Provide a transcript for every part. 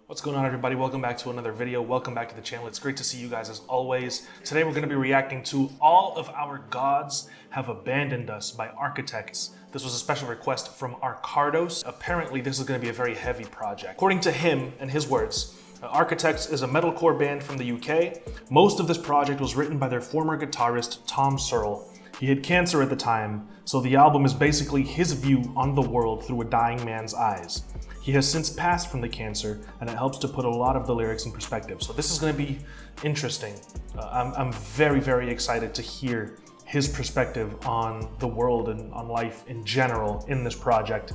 What's going on, everybody? Welcome back to another video. Welcome back to the channel. It's great to see you guys as always. Today we're going to be reacting to All of Our Gods Have Abandoned Us by Architects. This was a special request from Araujo. Apparently this is going to be a very heavy project. According to him and his words, Architects is a metalcore band from the UK. Most of this project was written by their former guitarist, Tom Searle. He had cancer at the time, so the album is basically his view on the world through a dying man's eyes. He has since passed from the cancer, and it helps to put a lot of the lyrics in perspective. So this is going to be interesting. I'm very, very excited to hear his perspective on the world and on life in general in this project.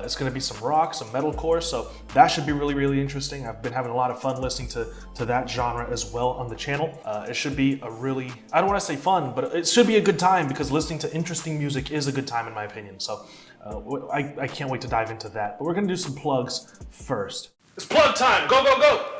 It's going to be some rock, some metalcore, so that should be really, really interesting. I've been having a lot of fun listening to that genre as well on the channel. It should be a really, I don't want to say fun, but it should be a good time because listening to interesting music is a good time in my opinion. So I can't wait to dive into that. But we're going to do some plugs first. It's plug time! Go, go, go!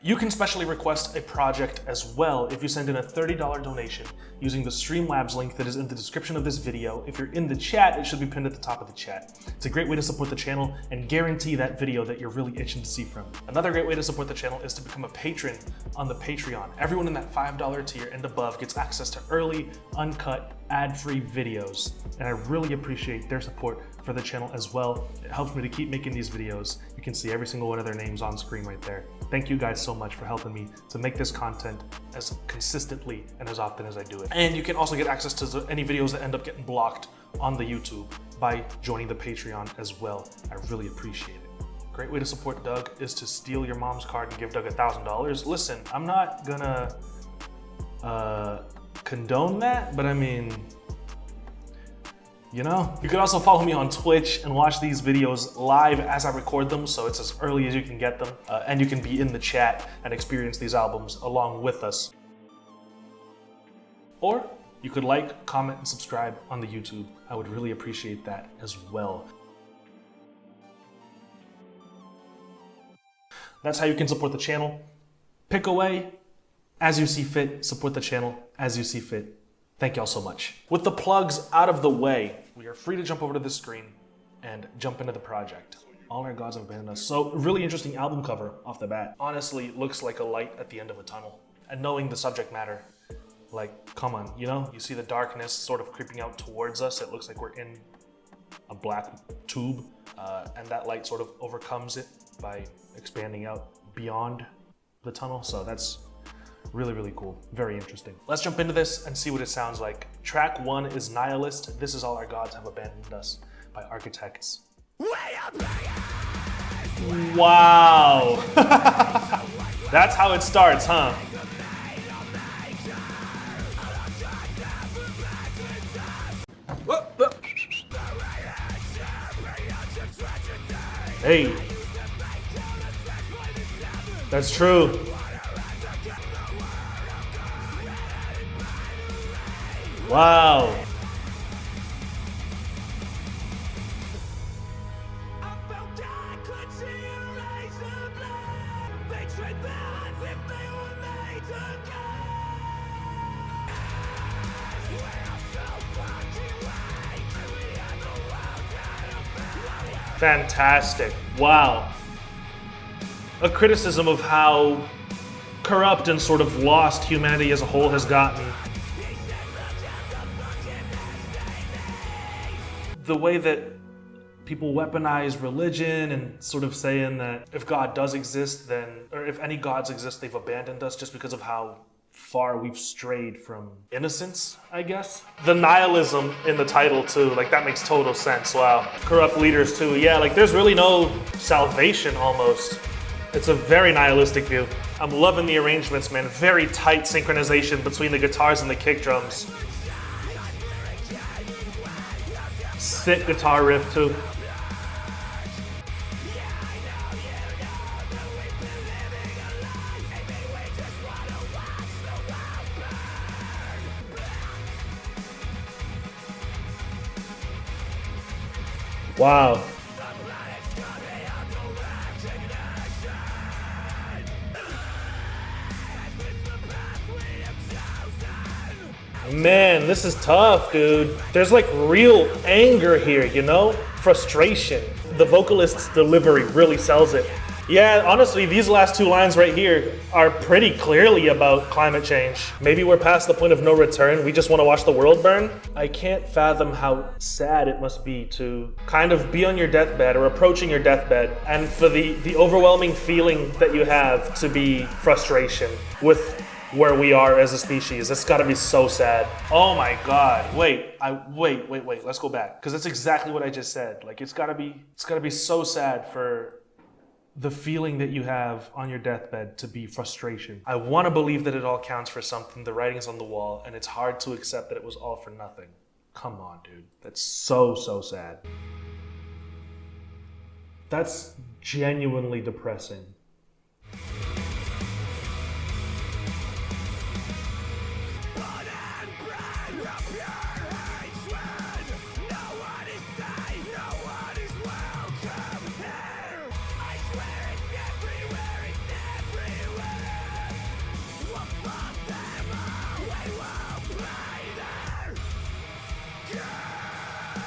You can specially request a project as well if you send in a $30 donation using the Streamlabs link that is in the description of this video. If you're in the chat, it should be pinned at the top of the chat. It's a great way to support the channel and guarantee that video that you're really itching to see from. Another great way to support the channel is to become a patron on the Patreon. Everyone in that $5 tier and above gets access to early, uncut, ad-free videos, and I really appreciate their support for the channel as well. It helps me to keep making these videos. You can see every single one of their names on screen right there. Thank you guys so much for helping me to make this content as consistently and as often as I do it. And you can also get access to any videos that end up getting blocked on the YouTube by joining the Patreon as well. I really appreciate it. Great way to support Doug is to steal your mom's card and give Doug $1,000. Listen, I'm not gonna condone that, but I mean, you know. You can also follow me on Twitch and watch these videos live as I record them, so it's as early as you can get them. And you can be in the chat and experience these albums along with us. Or you could like, comment, and subscribe on the YouTube. I would really appreciate that as well. That's how you can support the channel. Pick away as you see fit, support the channel as you see fit. Thank y'all so much. With the plugs out of the way, we are free to jump over to this screen and jump into the project. All Our Gods Have Abandoned Us. So, really interesting album cover off the bat. Honestly, looks like a light at the end of a tunnel. And knowing the subject matter, like, come on, you know? You see the darkness sort of creeping out towards us. It looks like we're in a black tube, and that light sort of overcomes it by expanding out beyond the tunnel. So that's really, really cool. Very interesting. Let's jump into this and see what it sounds like. Track 1 is Nihilist. This is All Our Gods Have Abandoned Us by Architects. Wow. That's how it starts, huh? Hey. That's true. Wow. Fantastic. Wow. A criticism of how corrupt and sort of lost humanity as a whole has gotten. The way that people weaponize religion and sort of saying that if God does exist, then, or if any gods exist, they've abandoned us just because of how far we've strayed from innocence, I guess. The nihilism in the title too, like that makes total sense. Wow. Corrupt leaders too. Yeah, like there's really no salvation almost. It's a very nihilistic view. I'm loving the arrangements, man. Very tight synchronization between the guitars and the kick drums. Sick guitar riff too. Wow. Man, this is tough, dude. There's like real anger here, you know? Frustration. The vocalist's delivery really sells it. Yeah, honestly, these last two lines right here are pretty clearly about climate change. Maybe we're past the point of no return. We just want to watch the world burn. I can't fathom how sad it must be to kind of be on your deathbed or approaching your deathbed, and for the overwhelming feeling that you have to be frustration with where we are as a species. It's gotta be so sad. Oh my God, wait, let's go back. Because that's exactly what I just said. Like, it's gotta be so sad for the feeling that you have on your deathbed to be frustration. I want to believe that it all counts for something. The writing's on the wall, and it's hard to accept that it was all for nothing. Come on, dude. That's so sad. That's genuinely depressing.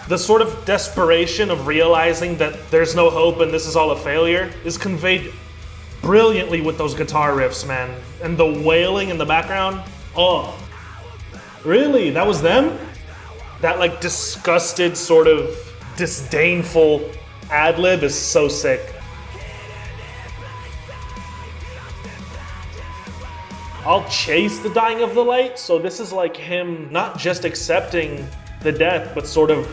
The sort of desperation of realizing that there's no hope and this is all a failure is conveyed brilliantly with those guitar riffs, man. And the wailing in the background. Oh, really? That was them? That like disgusted, sort of disdainful ad-lib is so sick. I'll chase the dying of the light. So this is like him not just accepting the death, but sort of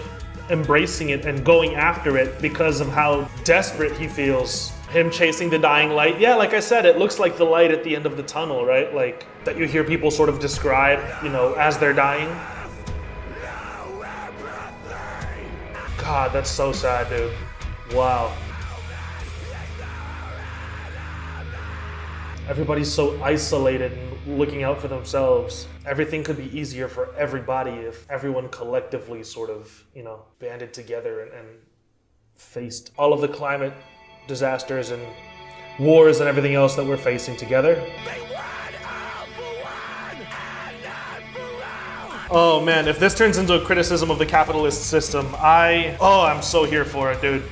embracing it and going after it because of how desperate he feels. Him chasing the dying light. Yeah, like I said, it looks like the light at the end of the tunnel, right? Like that you hear people sort of describe, you know, as they're dying. God, that's so sad, dude. Wow. Everybody's so isolated and looking out for themselves. Everything could be easier for everybody if everyone collectively sort of, you know, banded together and faced all of the climate disasters and wars and everything else that we're facing together. Oh man, if this turns into a criticism of the capitalist system, I'm so here for it, dude.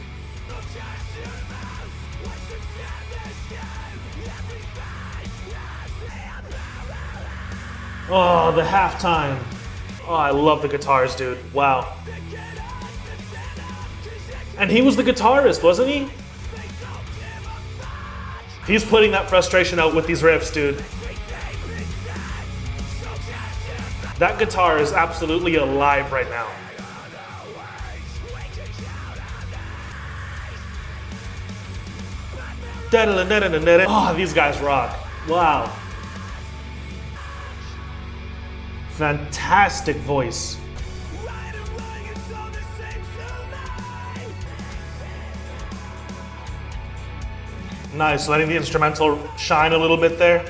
Oh, the halftime. Oh, I love the guitars, dude. Wow. And he was the guitarist, wasn't he? He's putting that frustration out with these riffs, dude. That guitar is absolutely alive right now. Oh, these guys rock. Wow. Fantastic voice. Nice, letting the instrumental shine a little bit there.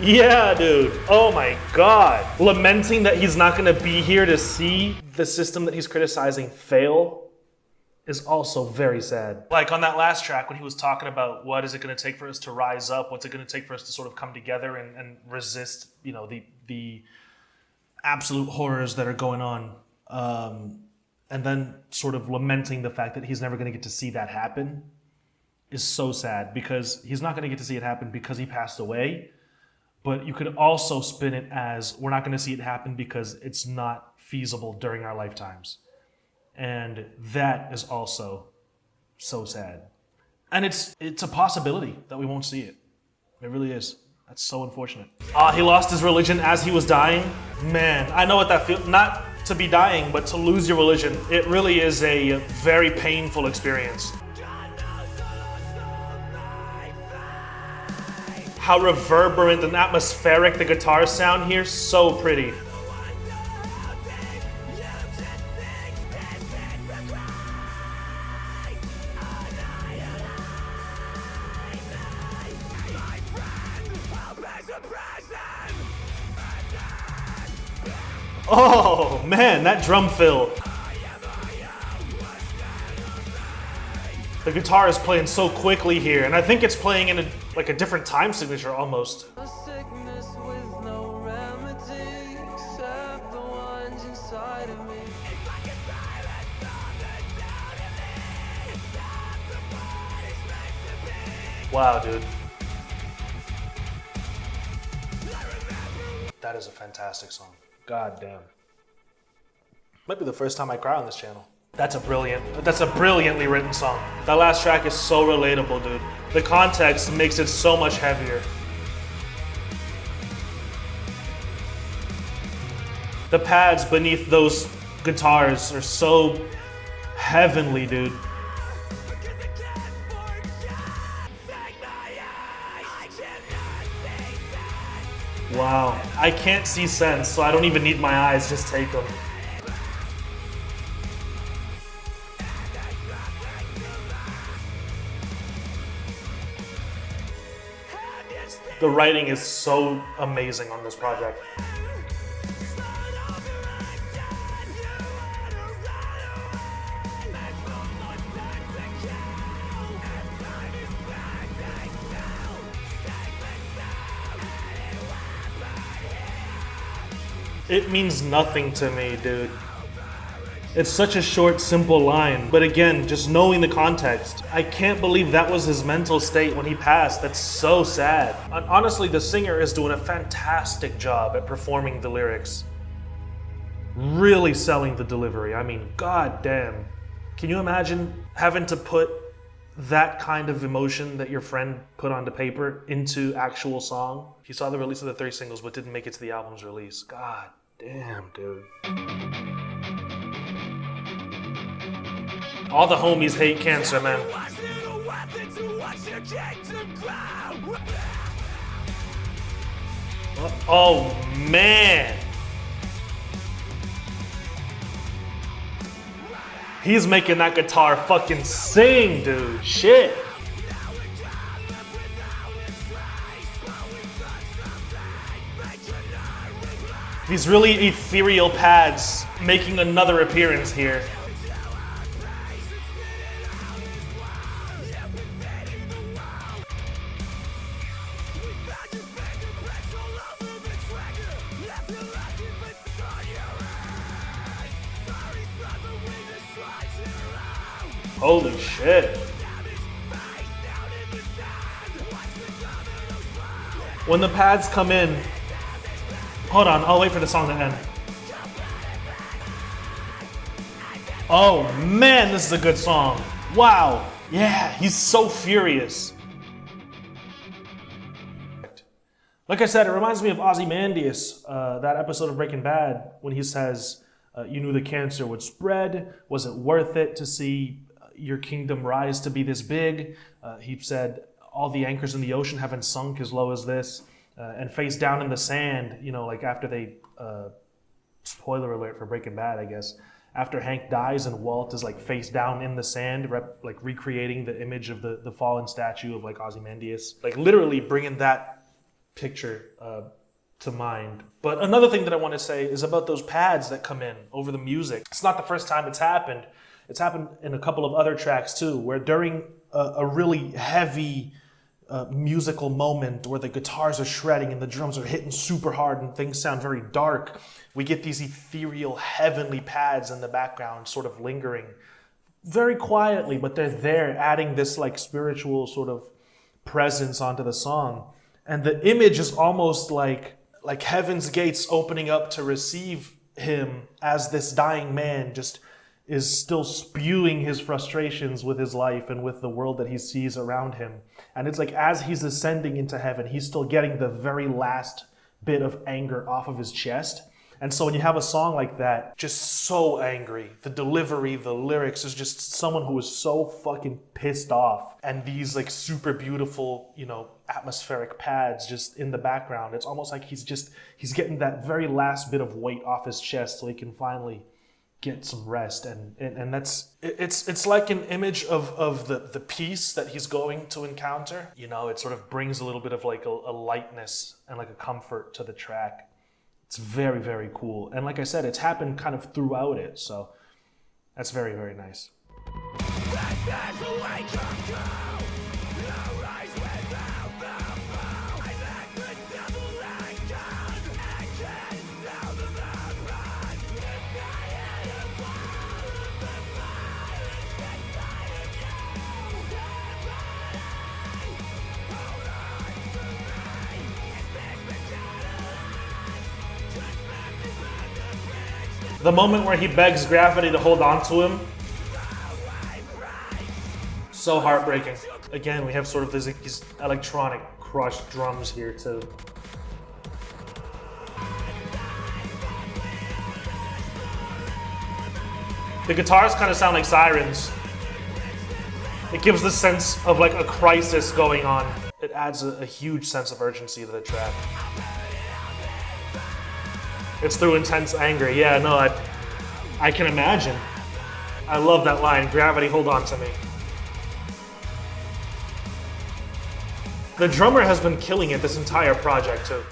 Yeah, dude. Oh my God. Lamenting that he's not gonna be here to see the system that he's criticizing fail is also very sad. Like on that last track when he was talking about what is it gonna take for us to rise up, what's it gonna take for us to sort of come together and resist, you know, the absolute horrors that are going on. And then sort of lamenting the fact that he's never gonna get to see that happen is so sad, because he's not gonna get to see it happen because he passed away. But you could also spin it as we're not gonna see it happen because it's not feasible during our lifetimes. And that is also so sad. And it's a possibility that we won't see it. It really is. That's so unfortunate. He lost his religion as he was dying. Man, I know what that feels. Not to be dying, but to lose your religion. It really is a very painful experience. How reverberant and atmospheric the guitars sound here. So pretty. Oh man, that drum fill. The guitar is playing so quickly here, and I think it's playing in a different time signature almost. Wow, dude. That is a fantastic song. God damn. Might be the first time I cry on this channel. That's a brilliantly written song. That last track is so relatable, dude. The context makes it so much heavier. The pads beneath those guitars are so heavenly, dude. Wow. I can't see sense, so I don't even need my eyes, just take them. The writing is so amazing on this project. It means nothing to me, dude. It's such a short, simple line, but again, just knowing the context, I can't believe that was his mental state when he passed. That's so sad. And honestly, the singer is doing a fantastic job at performing the lyrics. Really selling the delivery. I mean, god damn. Can you imagine having to put that kind of emotion that your friend put onto paper into actual song? He saw the release of the 3 singles, but didn't make it to the album's release. God damn, dude. All the homies hate cancer, man. Oh, man. He's making that guitar fucking sing, dude. Shit. These really ethereal pads making another appearance here. Holy shit. When the pads come in, hold on, I'll wait for the song to end. Oh man, this is a good song. Wow. Yeah, he's so furious. Like I said, it reminds me of Ozymandias, that episode of Breaking Bad, when he says, you knew the cancer would spread. Was it worth it to see your kingdom rise to be this big? He said, all the anchors in the ocean haven't sunk as low as this. And face down in the sand, you know, like after they, spoiler alert for Breaking Bad, I guess, after Hank dies and Walt is like face down in the sand, like recreating the image of the fallen statue of like Ozymandias, like literally bringing that picture to mind. But another thing that I want to say is about those pads that come in over the music. It's not the first time it's happened. It's happened in a couple of other tracks too, where during a really heavy musical moment where the guitars are shredding and the drums are hitting super hard and things sound very dark, we get these ethereal, heavenly pads in the background sort of lingering very quietly, but they're there adding this like spiritual sort of presence onto the song. And the image is almost like heaven's gates opening up to receive him as this dying man just is still spewing his frustrations with his life and with the world that he sees around him. And it's like as he's ascending into heaven, he's still getting the very last bit of anger off of his chest. And so when you have a song like that, just so angry, the delivery, the lyrics is just someone who is so fucking pissed off. And these like super beautiful, you know, atmospheric pads just in the background. It's almost like he's getting that very last bit of weight off his chest so he can finally get some rest. And that's, it's like an image of the peace that he's going to encounter. You know, it sort of brings a little bit of like a lightness and like a comfort to the track. It's very, very cool. And like I said, it's happened kind of throughout it. So that's very, very nice. The moment where he begs Gravity to hold on to him, so heartbreaking. Again, we have sort of these electronic crushed drums here too. The guitars kind of sound like sirens. It gives the sense of like a crisis going on. It adds a huge sense of urgency to the track. It's through intense anger. Yeah, no, I can imagine. I love that line, Gravity, hold on to me. The drummer has been killing it this entire project too.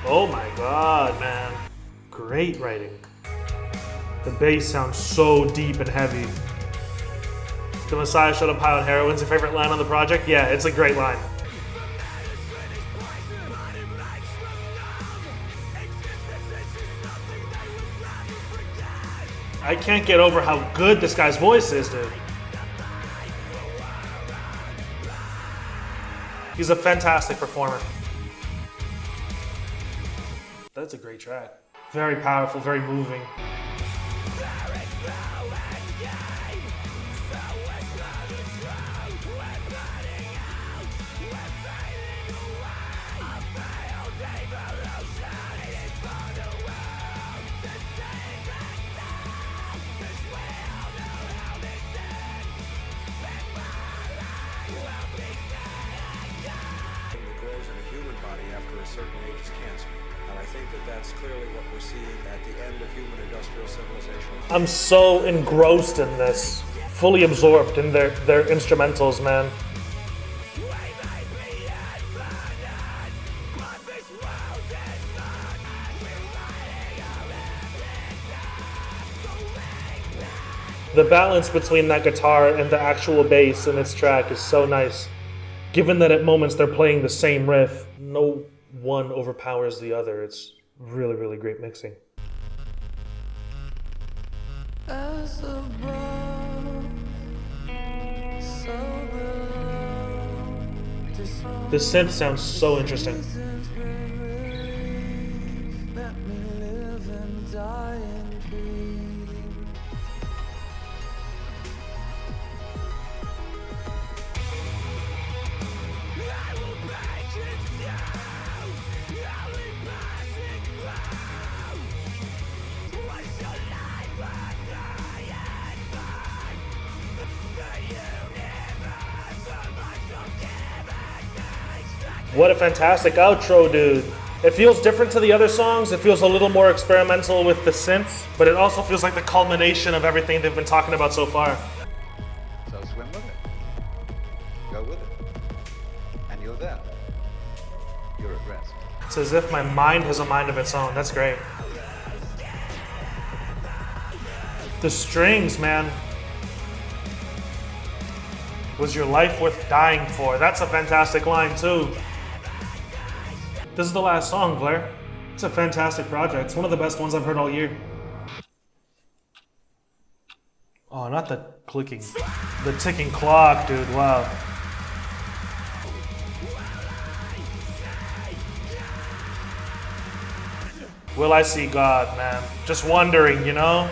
Oh my god, man. Great writing. The bass sounds so deep and heavy. The Messiah showed up high on heroin's your favorite line on the project? Yeah, it's a great line. I can't get over how good this guy's voice is, dude. He's a fantastic performer. That's a great track. Very powerful, very moving. That's clearly what we're seeing at the end of human industrial civilization. I'm so engrossed in this, fully absorbed in their instrumentals, man. The balance between that guitar and the actual bass in its track is so nice. Given that at moments they're playing the same riff, no one overpowers the other. It's really, really great mixing. This synth sounds so interesting. What a fantastic outro, dude. It feels different to the other songs. It feels a little more experimental with the synth, but it also feels like the culmination of everything they've been talking about so far. So swim with it. Go with it. And you're there. You're at rest. It's as if my mind has a mind of its own. That's great. The strings, man. Was your life worth dying for? That's a fantastic line, too. This is the last song, Blair. It's a fantastic project. It's one of the best ones I've heard all year. Oh, not the clicking. The ticking clock, dude. Wow. Will I see God, man? Just wondering, you know?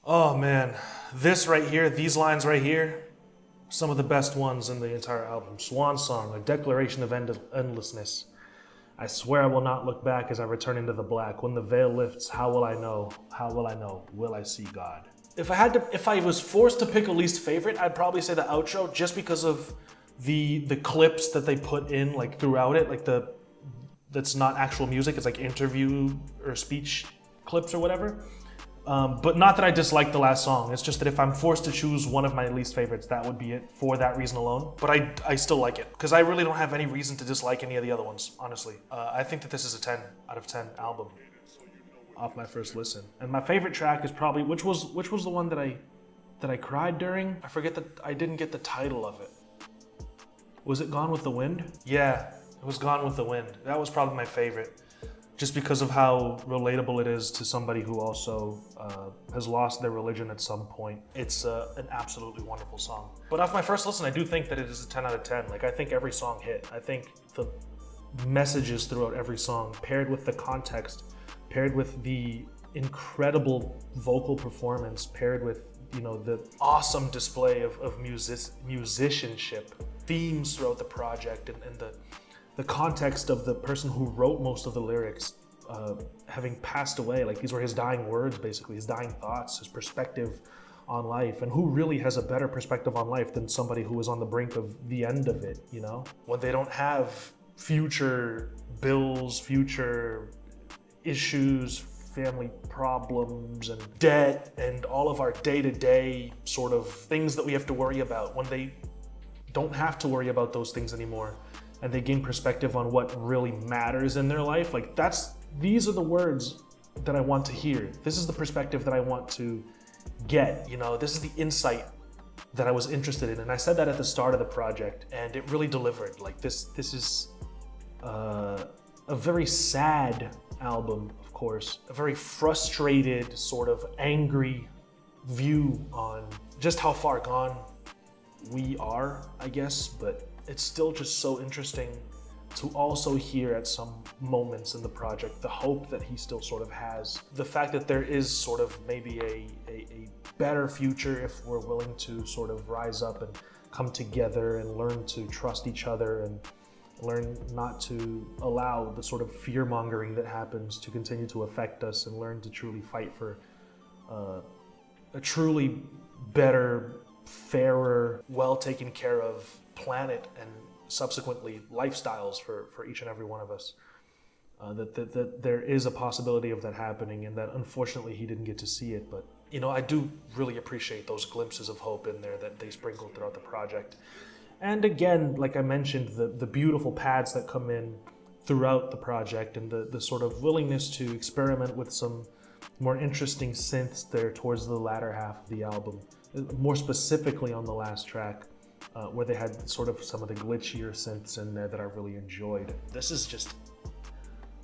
Oh, man. This right here, these lines right here, some of the best ones in the entire album. Swan Song, a declaration of endlessness. I swear I will not look back as I return into the black. When the veil lifts, how will I know? How will I know? Will I see God? If I was forced to pick a least favorite, I'd probably say the outro, just because of the clips that they put in like throughout it, like that's not actual music. It's like interview or speech clips or whatever. But not that I dislike the last song. It's just that if I'm forced to choose one of my least favorites, that would be it for that reason alone. But I still like it because I really don't have any reason to dislike any of the other ones, honestly. I think that this is a 10 out of 10 album. off my first listen. And my favorite track is probably, which was the one that I cried during? I forget that I didn't get the title of it. Was it Gone with the Wind? Yeah, it was Gone with the Wind. That was probably my favorite, just because of how relatable it is to somebody who also has lost their religion at some point. It's an absolutely wonderful song. But off my first listen, I do think that it is a 10 out of 10. Like, I think every song hit. I think the messages throughout every song, paired with the context, paired with the incredible vocal performance, paired with, you know, the awesome display of musicianship, themes throughout the project, and the context of the person who wrote most of the lyrics having passed away. Like, these were his dying words, basically, his dying thoughts, his perspective on life. And who really has a better perspective on life than somebody who is on the brink of the end of it, you know? When they don't have future bills, future issues, family problems, and debt, and all of our day-to-day sort of things that we have to worry about. When they don't have to worry about those things anymore, and they gain perspective on what really matters in their life, like, these are the words that I want to hear. This is the perspective that I want to get, you know? This is the insight that I was interested in. And I said that at the start of the project, and it really delivered. Like, this is a very sad album, of course, a very frustrated, sort of angry view on just how far gone we are, I guess, but it's still just so interesting to also hear at some moments in the project the hope that he still sort of has, the fact that there is sort of maybe a better future if we're willing to sort of rise up and come together and learn to trust each other and learn not to allow the sort of fear-mongering that happens to continue to affect us, and learn to truly fight for a truly better, fairer, well taken care of planet, and subsequently lifestyles for each and every one of us. That there is a possibility of that happening, and that unfortunately he didn't get to see it. But, you know, I do really appreciate those glimpses of hope in there that they sprinkled throughout the project. And again, like I mentioned, the beautiful pads that come in throughout the project, and the sort of willingness to experiment with some more interesting synths there towards the latter half of the album, more specifically on the last track, where they had sort of some of the glitchier synths in there that I really enjoyed. This is just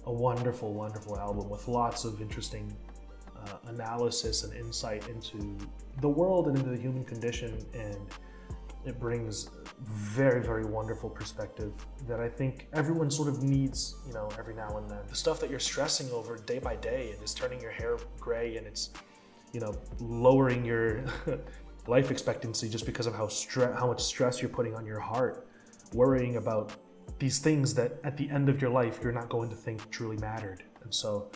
a wonderful, wonderful album with lots of interesting analysis and insight into the world and into the human condition, and it brings very, very wonderful perspective that I think everyone sort of needs, you know, every now and then. The stuff that you're stressing over day by day, and is turning your hair gray, and it's, you know, lowering your life expectancy just because of how much stress you're putting on your heart, worrying about these things that at the end of your life you're not going to think truly mattered. And so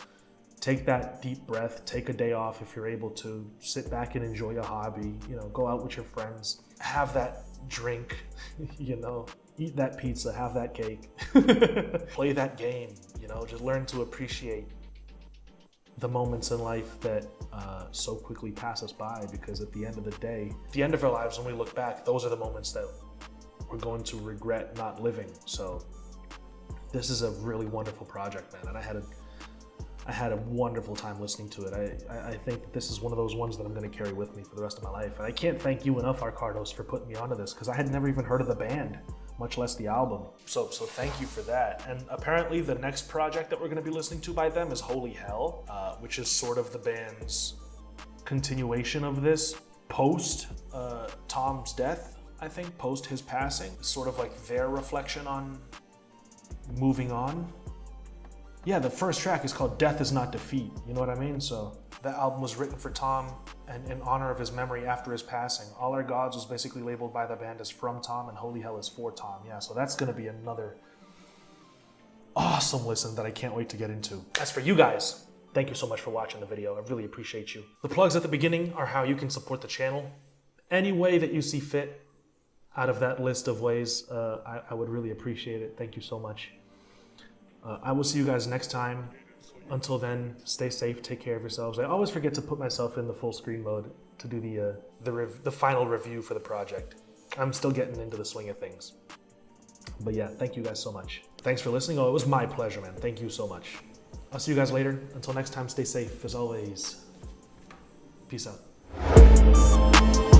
take that deep breath, take a day off if you're able to, sit back and enjoy a hobby, you know, go out with your friends, have that drink, you know, eat that pizza, have that cake, play that game, you know, just learn to appreciate the moments in life that so quickly pass us by, because at the end of the day, at the end of our lives, when we look back, those are the moments that we're going to regret not living. So this is a really wonderful project, man, and I had a wonderful time listening to it. I think this is one of those ones that I'm going to carry with me for the rest of my life. And I can't thank you enough, Arcardos, for putting me onto this, because I had never even heard of the band, much less the album. So thank you for that. And apparently the next project that we're going to be listening to by them is Holy Hell, which is sort of the band's continuation of this post Tom's death, I think, post his passing. Sort of like their reflection on moving on. Yeah, the first track is called Death Is Not Defeat, you know what I mean? So that album was written for Tom and in honor of his memory after his passing. All Our Gods was basically labeled by the band as from Tom, and Holy Hell is for Tom. Yeah, so that's gonna be another awesome listen that I can't wait to get into. As for you guys, thank you so much for watching the video. I really appreciate you. The plugs at the beginning are how you can support the channel. Any way that you see fit out of that list of ways, I would really appreciate it. Thank you so much. I will see you guys next time. Until then, stay safe, take care of yourselves. I always forget to put myself in the full screen mode to do the final review for the project. I'm still getting into the swing of things. But yeah, thank you guys so much. Thanks for listening. Oh, it was my pleasure, man. Thank you so much. I'll see you guys later. Until next time, stay safe as always. Peace out.